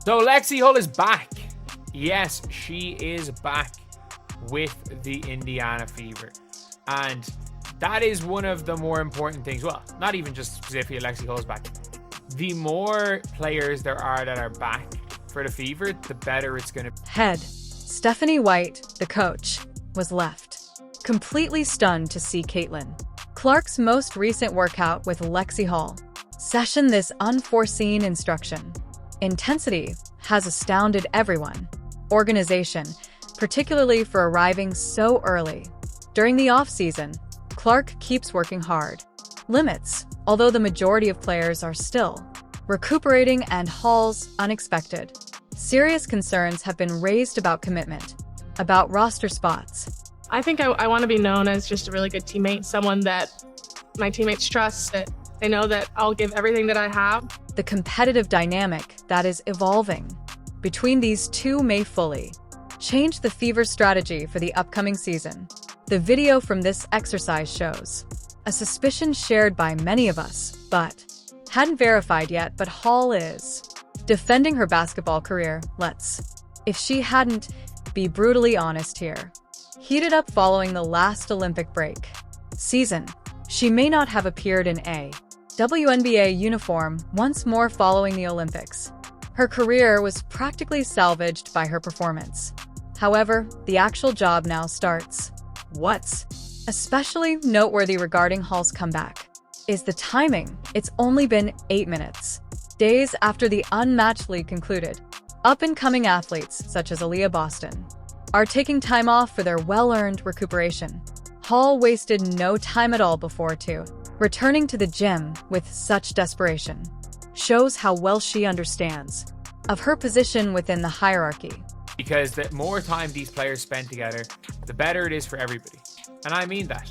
So Lexi Hull is back. Yes, she is back with the Indiana Fever. And that is one of the more important things. Well, not even just specifically Lexi Hull is back. The more players there are that are back for the Fever, the better it's going to be. Head Stephanie White, the coach, was left completely stunned to see Caitlin Clark's most recent workout with Lexi Hull session this unforeseen instruction. Intensity has astounded everyone. Organization, particularly for arriving so early. During the offseason, Clark keeps working hard. Limits, although the majority of players are still recuperating, and Hull's unexpected. Serious concerns have been raised about commitment, about roster spots. I think I want to be known as just a really good teammate, someone that my teammates trust, that they know that I'll give everything that I have. The competitive dynamic that is evolving between these two may fully change the Fever strategy for the upcoming season. The video from this exercise shows a suspicion shared by many of us, but hadn't verified yet, but Hull is defending her basketball career. If she hadn't, be brutally honest here. Heated up following the last Olympic break season, she may not have appeared in a WNBA uniform once more following the Olympics. Her career was practically salvaged by her performance. However, the actual job now starts. What's especially noteworthy regarding Hull's comeback is the timing. It's only been 8 minutes, days after the unmatched league concluded. Up-and-coming athletes, such as Aaliyah Boston, are taking time off for their well-earned recuperation. Hull wasted no time at all before returning to the gym with such desperation. Shows how well she understands of her position within the hierarchy. Because the more time these players spend together, the better it is for everybody. And I mean that.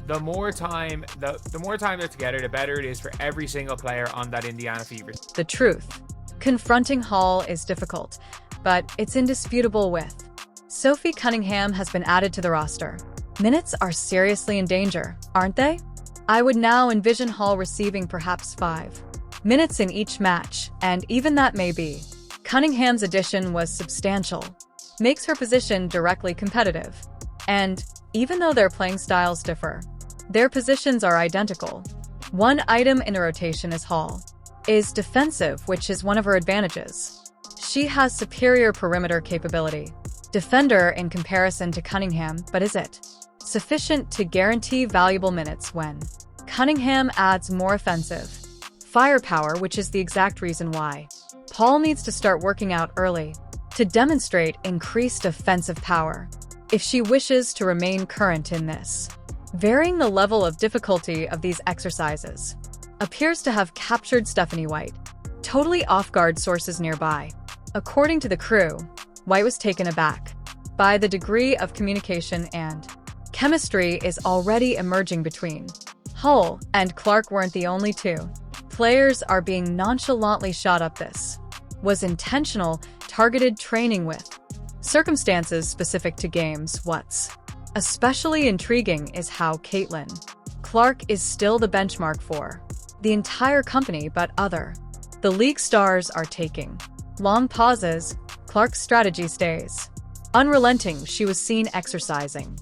The more time they're together, the better it is for every single player on that Indiana Fever. The truth. Confronting Hull is difficult, but it's indisputable with Sophie Cunningham has been added to the roster. Minutes are seriously in danger, aren't they? I would now envision Hull receiving perhaps 5 minutes in each match, and even that may be. Cunningham's addition was substantial, makes her position directly competitive. And even though their playing styles differ, their positions are identical. One item in the rotation is Hull is defensive, which is one of her advantages. She has superior perimeter capability. Defender in comparison to Cunningham, but is it sufficient to guarantee valuable minutes when Cunningham adds more offensive firepower, which is the exact reason why Paul needs to start working out early to demonstrate increased offensive power if she wishes to remain current in this. Varying the level of difficulty of these exercises appears to have captured Stephanie White, totally off guard. Sources nearby. According to the crew, White was taken aback by the degree of communication and chemistry is already emerging between Hull and Clark. Weren't the only two players are being nonchalantly shot up. This was intentional, targeted training with circumstances specific to games. What's especially intriguing is how Caitlin Clark is still the benchmark for the entire company, but the league stars are taking long pauses. Clark's strategy stays unrelenting. She was seen exercising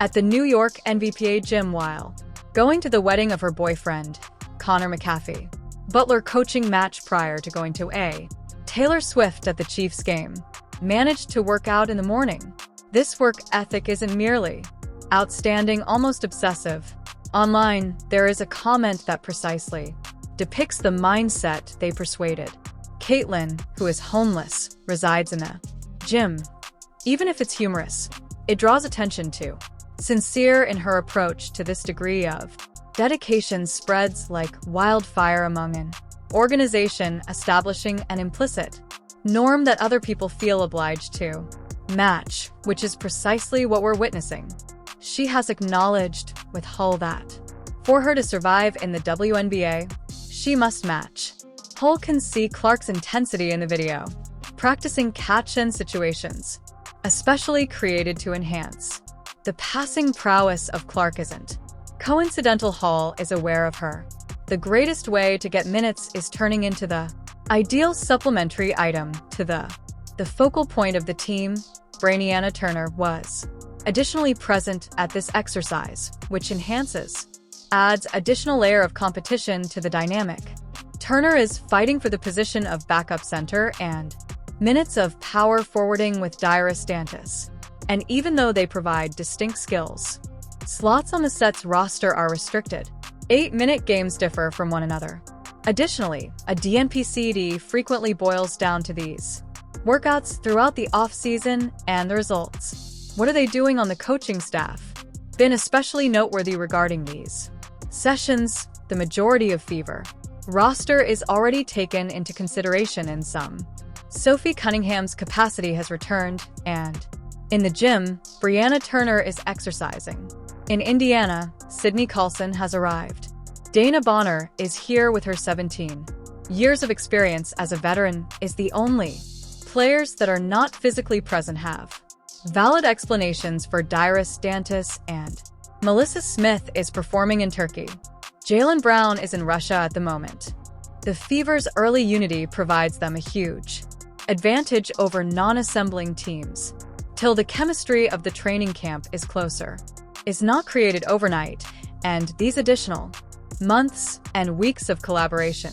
at the New York NVPA gym while going to the wedding of her boyfriend, Connor McAfee. Butler coaching match prior to going to a Taylor Swift at the Chiefs game. Managed to work out in the morning. This work ethic isn't merely outstanding, almost obsessive. Online, there is a comment that precisely depicts the mindset they persuaded. Caitlin, who is homeless, resides in a gym. Even if it's humorous, it draws attention to. Sincere in her approach to this degree of dedication spreads like wildfire among an organization, establishing an implicit norm that other people feel obliged to match, which is precisely what we're witnessing. She has acknowledged with Hull that for her to survive in the WNBA, she must match. Hull can see Clark's intensity in the video, practicing catch-in situations, especially created to enhance the passing prowess of Clark. Isn't coincidental. Hull is aware of her. The greatest way to get minutes is turning into the Ideal supplementary item to the focal point of the team, Brianna Turner was additionally present at this exercise, which adds additional layer of competition to the dynamic. Turner is fighting for the position of backup center and minutes of power forwarding with Dairis Dantas. And even though they provide distinct skills, slots on the set's roster are restricted. 8-minute games differ from one another. Additionally, a DNP-CD frequently boils down to these workouts throughout the offseason and the results. What are they doing on the coaching staff? Been especially noteworthy regarding these sessions, the majority of Fever roster is already taken into consideration in some. Sophie Cunningham's capacity has returned, and in the gym, Brianna Turner is exercising. In Indiana, Sydney Colson has arrived. DeWanna Bonner is here with her 17 years of experience as a veteran is the only players that are not physically present have valid explanations for Dairis Dantas, and Melissa Smith is performing in Turkey. Jaylen Brown is in Russia at the moment. The Fever's early unity provides them a huge advantage over non-assembling teams, till the chemistry of the training camp is not created overnight, and these additional months and weeks of collaboration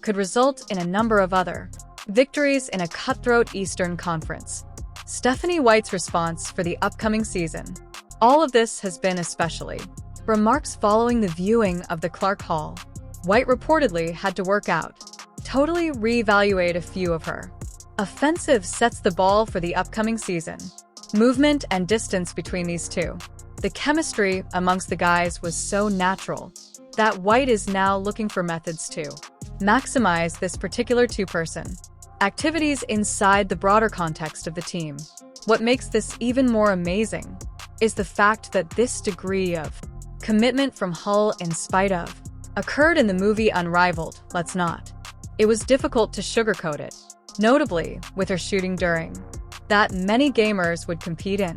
could result in a number of other victories in a cutthroat Eastern Conference. Stephanie White's response for the upcoming season. All of this has been especially remarks following the viewing of the Clark Hall. White reportedly had to work out, totally reevaluate a few of her offensive sets the ball for the upcoming season. Movement and distance between these two. The chemistry amongst the guys was so natural that White is now looking for methods to maximize this particular two-person activities inside the broader context of the team. What makes this even more amazing is the fact that this degree of commitment from Hull, in spite of, occurred in the movie Unrivaled, Let's Not. It was difficult to sugarcoat it, notably with her shooting during that many gamers would compete in.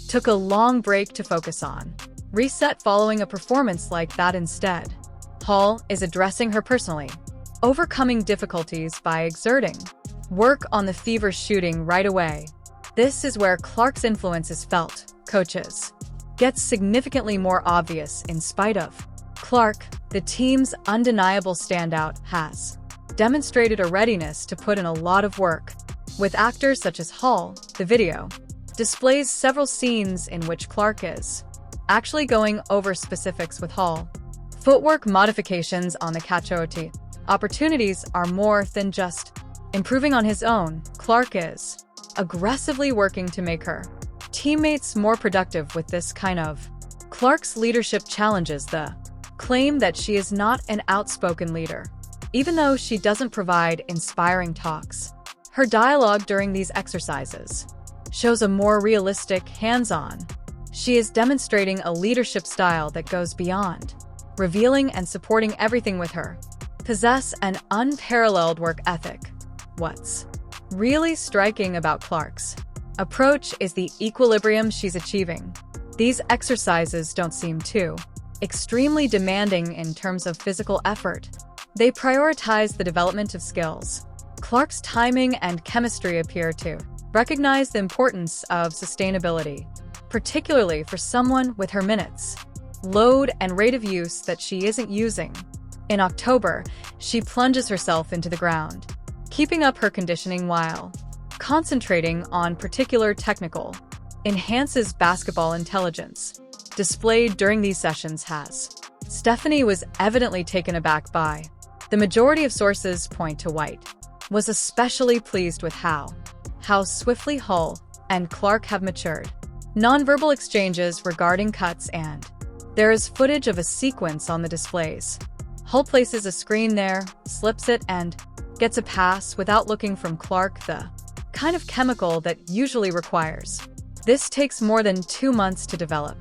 Took a long break to focus on reset following a performance like that instead. Hull is addressing her personally, overcoming difficulties by exerting work on the Fever's shooting right away. This is where Clark's influence is felt. Coaches gets significantly more obvious in spite of. Clark, the team's undeniable standout, has demonstrated a readiness to put in a lot of work. With actors such as Hull, the video displays several scenes in which Clark is actually going over specifics with Hull. Footwork modifications on the catch-OT opportunities are more than just improving on his own. Clark is aggressively working to make her teammates more productive with this kind of. Clark's leadership challenges the claim that she is not an outspoken leader. Even though she doesn't provide inspiring talks, her dialogue during these exercises shows a more realistic, hands-on. She is demonstrating a leadership style that goes beyond revealing and supporting everything with her. Possess an unparalleled work ethic. What's really striking about Clark's approach is the equilibrium she's achieving. These exercises don't seem too extremely demanding in terms of physical effort. They prioritize the development of skills. Clark's timing and chemistry appear to recognize the importance of sustainability, particularly for someone with her minutes, load, and rate of use that she isn't using. In October, she plunges herself into the ground, keeping up her conditioning while concentrating on particular technical enhances basketball intelligence. Displayed during these sessions has. Stephanie was evidently taken aback by. The majority of sources point to White was especially pleased with how swiftly Hull and Clark have matured. Nonverbal exchanges regarding cuts, and there is footage of a sequence on the displays. Hull places a screen there, slips it, and gets a pass without looking from Clark, the kind of chemical that usually requires. This takes more than 2 months to develop.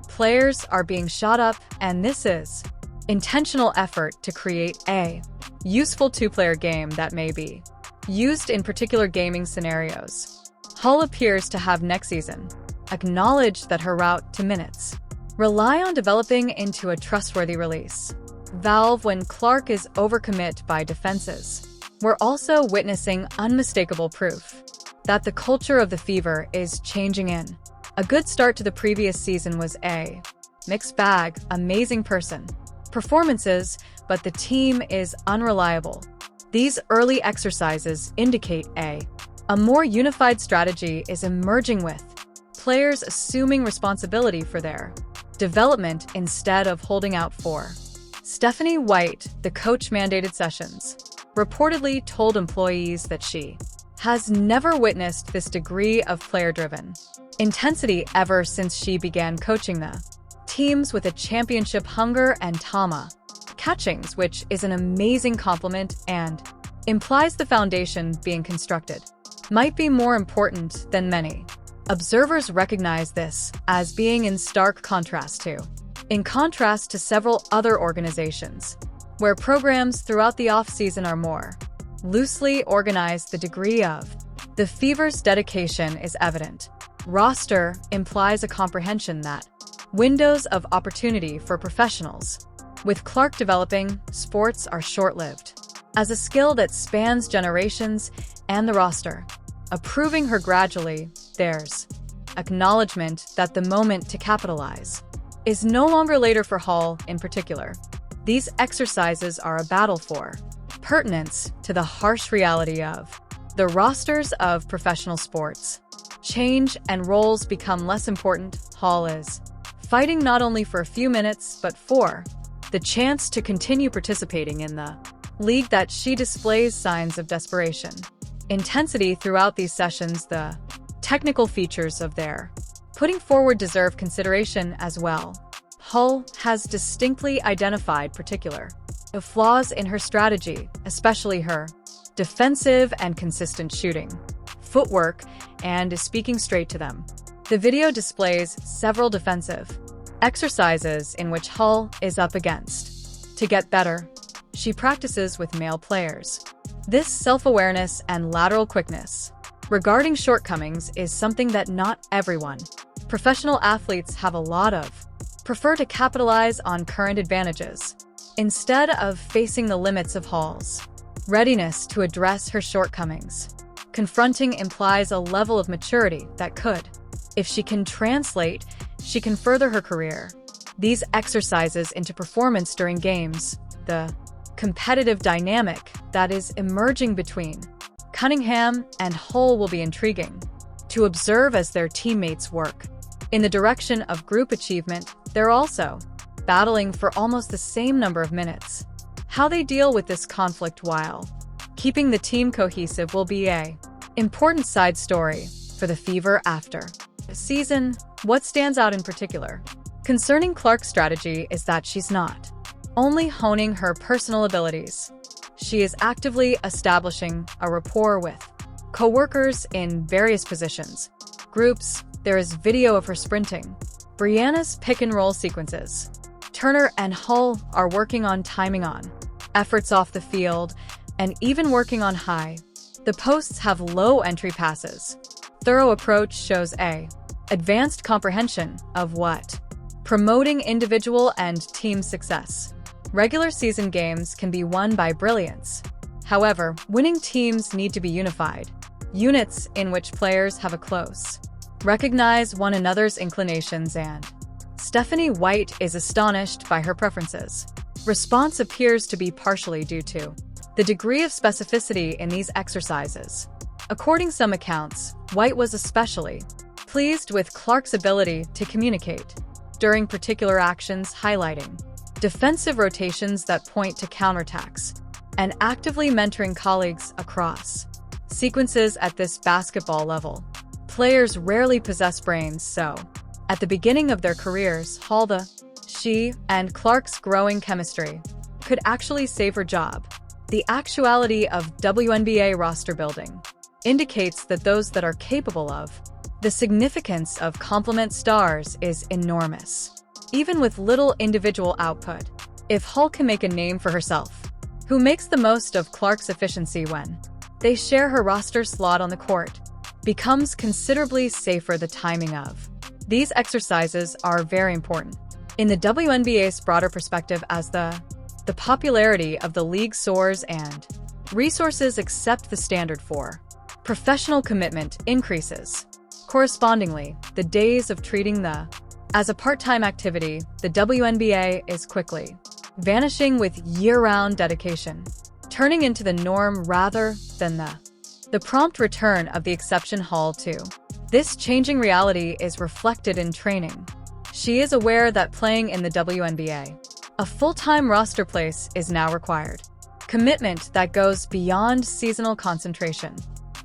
Players are being shot up, and this is intentional effort to create a useful two-player game that may be used in particular gaming scenarios. Hull appears to have next season acknowledged that her route to minutes rely on developing into a trustworthy release valve when Clark is overcommit by defenses. we're also witnessing unmistakable proof that the culture of the Fever is changing in. A good start to the previous season was a mixed bag, amazing performances, but the team is unreliable. These early exercises indicate a more unified strategy is emerging with players assuming responsibility for their development instead of holding out for. Stephanie White, the coach-mandated sessions, reportedly told employees that she has never witnessed this degree of player-driven intensity ever since she began coaching the teams with a championship hunger and Tama catchings, which is an amazing compliment and implies the foundation being constructed might be more important than many observers recognize this as being in stark contrast to several other organizations where programs throughout the offseason are more loosely organized. The degree of the Fever's dedication is evident. Roster implies a comprehension that windows of opportunity for professionals with Clark developing sports are short-lived as a skill that spans generations, and the roster approving her gradually. There's acknowledgement that the moment to capitalize is no longer later for Hull in particular. These exercises are a battle for pertinence to the harsh reality of the rosters of professional sports. Change and roles become less important. Hull is fighting not only for a few minutes, but for the chance to continue participating in the league that she displays signs of desperation. Intensity throughout these sessions, the technical features of their putting forward deserve consideration as well. Hull has distinctly identified particular flaws in her strategy, especially her defensive and consistent shooting, footwork, and is speaking straight to them. The video displays several defensive exercises in which Hull is up against. To get better, she practices with male players. This self-awareness and lateral quickness regarding shortcomings is something that not everyone professional athletes have a lot of. Prefer to capitalize on current advantages instead of facing the limits of Hull's readiness to address her shortcomings. Confronting implies a level of maturity that could, if she can translate, she can further her career. These exercises into performance during games, the competitive dynamic that is emerging between Cunningham and Hull will be intriguing to observe as their teammates work in the direction of group achievement. They're also battling for almost the same number of minutes. How they deal with this conflict while keeping the team cohesive will be an important side story for the Fever after the season. What stands out in particular concerning Clark's strategy is that she's not only honing her personal abilities, she is actively establishing a rapport with co-workers in various positions. Groups, there is video of her sprinting. Brianna's pick-and-roll sequences. Turner and Hull are working on timing on efforts off the field and even working on high. The posts have low entry passes. Thorough approach shows a advanced comprehension of what promoting individual and team success. Regular season games can be won by brilliance. However, winning teams need to be unified. Units in which players have a close recognize one another's inclinations, and Stephanie White is astonished by her preferences. Response appears to be partially due to the degree of specificity in these exercises. According to some accounts, White was especially pleased with Clark's ability to communicate during particular actions, highlighting defensive rotations that point to counterattacks and actively mentoring colleagues across sequences. At this basketball level, players rarely possess brains, so at the beginning of their careers, she and Clark's growing chemistry could actually save her job. The actuality of WNBA roster building indicates that those that are capable of the significance of complement stars is enormous. Even with little individual output, if Hull can make a name for herself, who makes the most of Clark's efficiency when they share her roster slot on the court, becomes considerably safer. The timing of these exercises are very important in the WNBA's broader perspective as the popularity of the league soars and Resources accept the standard for. Professional commitment increases. Correspondingly, the days of treating the as a part-time activity, the WNBA is quickly vanishing with year-round dedication, turning into the norm rather than the prompt return of the exception Hull too. This changing reality is reflected in training. She is aware that playing in the WNBA, a full-time roster place is now required. Commitment that goes beyond seasonal concentration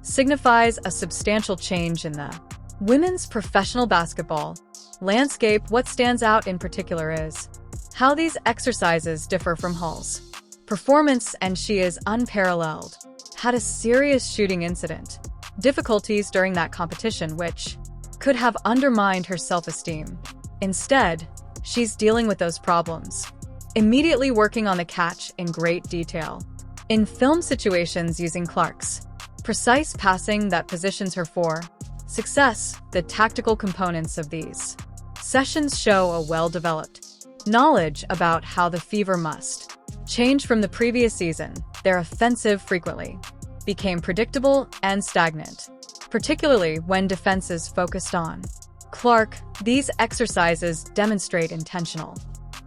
signifies a substantial change in the women's professional basketball landscape. What stands out in particular is how these exercises differ from Hull's performance, and she is unparalleled. Had a serious shooting incident, difficulties during that competition which could have undermined her self-esteem. Instead, she's dealing with those problems, immediately working on the catch in great detail. In film situations using Clark's precise passing that positions her for success, the tactical components of these sessions show a well-developed knowledge about how the Fever must change from the previous season. Their offensive frequently became predictable and stagnant, particularly when defenses focused on Clark. These exercises demonstrate intentional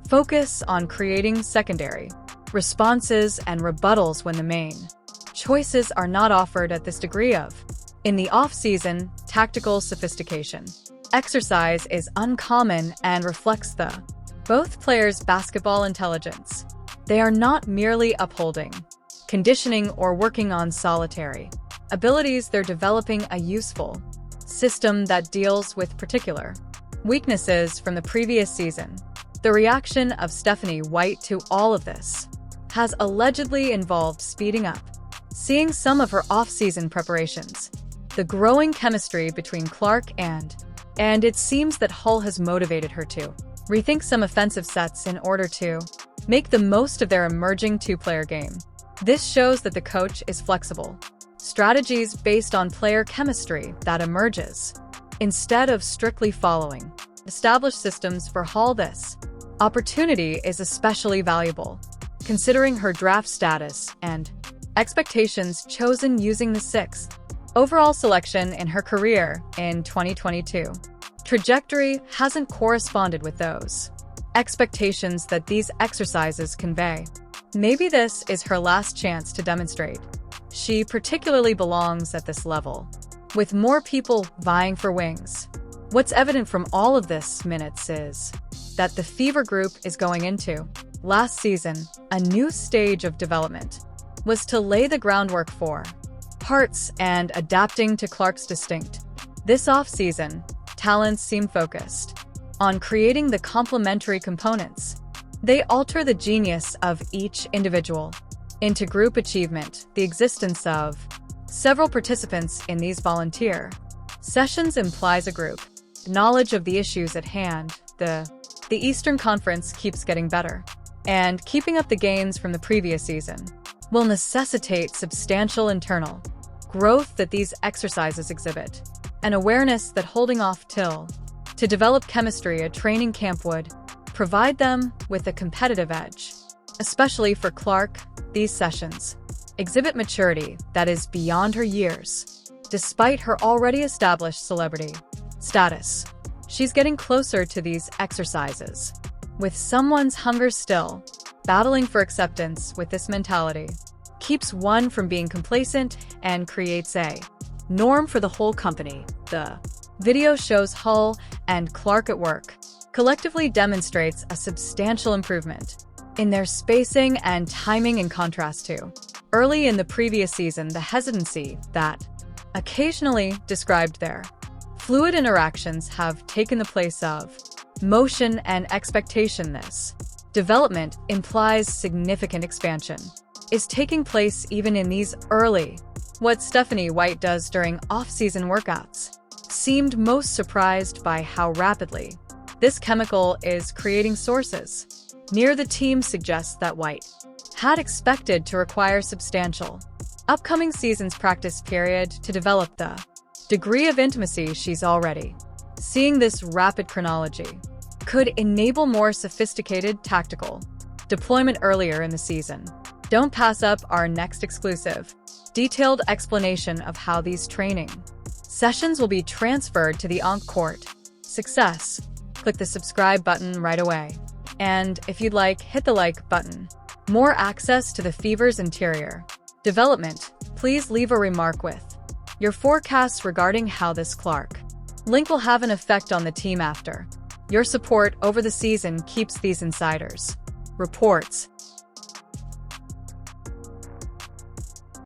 focus on creating secondary responses and rebuttals when the main choices are not offered at this degree of. In the off-season, tactical sophistication exercise is uncommon and reflects the both players' basketball intelligence. They are not merely upholding conditioning or working on solitary abilities, they're developing a useful system that deals with particular weaknesses from the previous season. The reaction of Stephanie White to all of this has allegedly involved speeding up, seeing some of her off-season preparations, the growing chemistry between Clark and it seems that Hull has motivated her to rethink some offensive sets in order to make the most of their emerging two-player game. This shows that the coach is flexible. Strategies based on player chemistry that emerges, instead of strictly following established systems for Hull. This opportunity is especially valuable, considering her draft status and expectations chosen using the 6th overall selection in her career in 2022. Trajectory hasn't corresponded with those expectations that these exercises convey. Maybe this is her last chance to demonstrate she particularly belongs at this level, with more people vying for wings. What's evident from all of this minutes is that the Fever group is going into last season. A new stage of development was to lay the groundwork for parts and adapting to Clark's distinct. This off-season, talents seem focused on creating the complementary components. They alter the genius of each individual into group achievement. The existence of several participants in these volunteer sessions implies a group knowledge of the issues at hand. The Eastern Conference keeps getting better, and keeping up the gains from the previous season will necessitate substantial internal growth that these exercises exhibit, an awareness that holding off till to develop chemistry at training camp would provide them with a competitive edge. Especially for Clark, these sessions exhibit maturity that is beyond her years. Despite her already established celebrity status, she's getting closer to these exercises with someone's hunger still. Battling for acceptance with this mentality keeps one from being complacent and creates a norm for the whole company. The video shows Hull and Clark at work collectively demonstrates a substantial improvement in their spacing and timing in contrast to early in the previous season. The hesitancy that occasionally described their fluid interactions have taken the place of motion and expectation. This development implies significant expansion is taking place even in these early. What Stephanie White does during off-season workouts seemed most surprised by how rapidly this chemical is creating. Sources near the team suggests that White had expected to require substantial upcoming season's practice period to develop the degree of intimacy she's already seeing. This rapid chronology could enable more sophisticated tactical deployment earlier in the season. Don't pass up our next exclusive, detailed explanation of how these training sessions will be transferred to the on-court. Success! Click the subscribe button right away. And if you'd like, hit the like button. More access to the Fever's interior development, please leave a remark with your forecasts regarding how this Clark link will have an effect on the team after. Your support over the season keeps these insiders reports